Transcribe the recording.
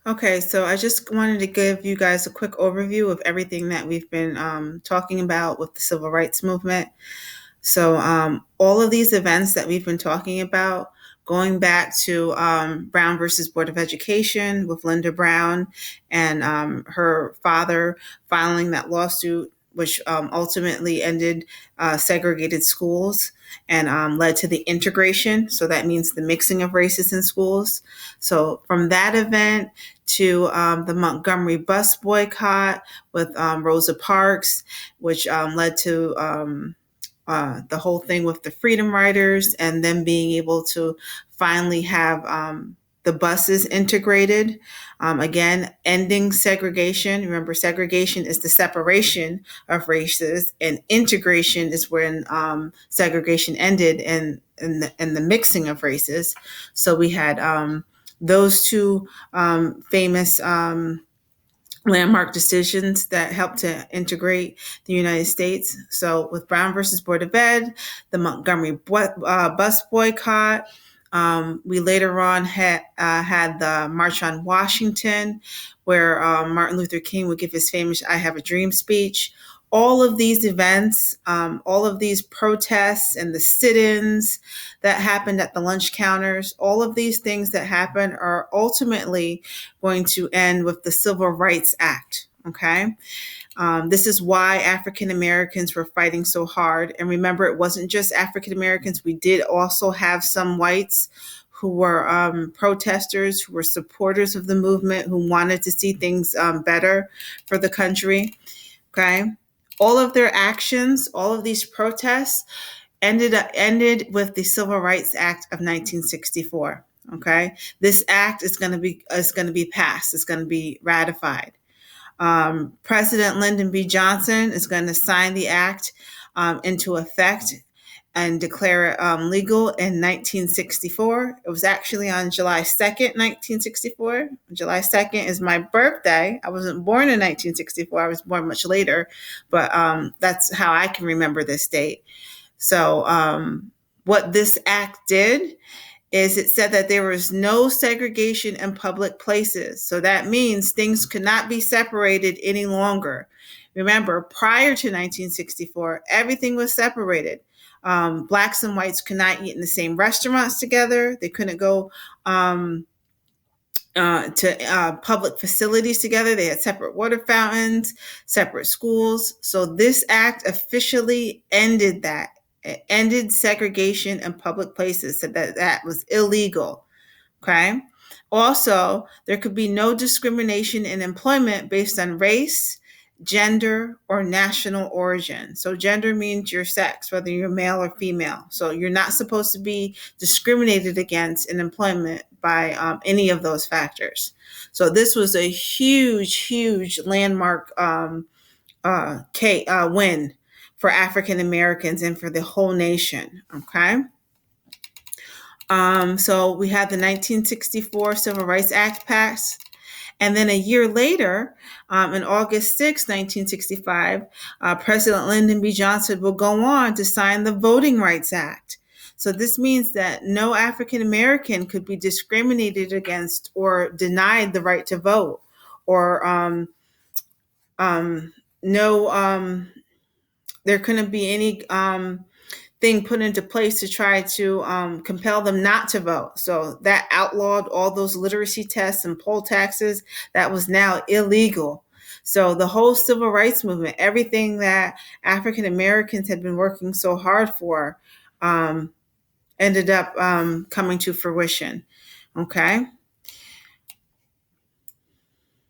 Okay, so I just wanted to give you guys a quick overview of everything that we've been talking about with the civil rights movement. So, all of these events that we've been talking about, going back to Brown versus Board of Education with Linda Brown and her father filing that lawsuit, which ultimately ended segregated schools and led to the integration. So that means the mixing of races in schools. So from that event to the Montgomery bus boycott with Rosa Parks, which led to the whole thing with the Freedom Riders, and then being able to finally have the buses integrated. Again, ending segregation. Remember, segregation is the separation of races, and integration is when segregation ended and the mixing of races. So we had those two famous landmark decisions that helped to integrate the United States. So with Brown versus Board of Ed, the Montgomery bus boycott, we later on had the March on Washington, where Martin Luther King would give his famous "I Have a Dream" speech. All of these events, all of these protests and the sit-ins that happened at the lunch counters, all of these things that happen are ultimately going to end with the Civil Rights Act. Okay. This is why African Americans were fighting so hard. And remember, it wasn't just African Americans. We did also have some whites who were protesters, who were supporters of the movement, who wanted to see things better for the country. Okay. All of their actions, all of these protests ended with the Civil Rights Act of 1964. Okay. This act is going to be passed. It's going to be ratified. President Lyndon B. Johnson is going to sign the act into effect and declare it legal in 1964. It was actually on July 2nd, 1964. July 2nd is my birthday. I wasn't born in 1964. I was born much later, but that's how I can remember this date. So what this act did is it said that there was no segregation in public places. So that means things could not be separated any longer. Remember, prior to 1964, everything was separated. Blacks and whites could not eat in the same restaurants together. They couldn't go to public facilities together. They had separate water fountains, separate schools. So this act officially ended that. It ended segregation in public places, so that was illegal. Okay. Also, there could be no discrimination in employment based on race, gender, or national origin. So gender means your sex, whether you're male or female. So you're not supposed to be discriminated against in employment by any of those factors. So this was a huge landmark win for African Americans and for the whole nation. Okay. So we had the 1964 Civil Rights Act passed. And then a year later, on August 6, 1965, President Lyndon B. Johnson will go on to sign the Voting Rights Act. So this means that no African American could be discriminated against or denied the right to vote, or there couldn't be any thing put into place to try to compel them not to vote. So that outlawed all those literacy tests and poll taxes. That was now illegal. So the whole civil rights movement, everything that African Americans had been working so hard for, ended up coming to fruition. Okay.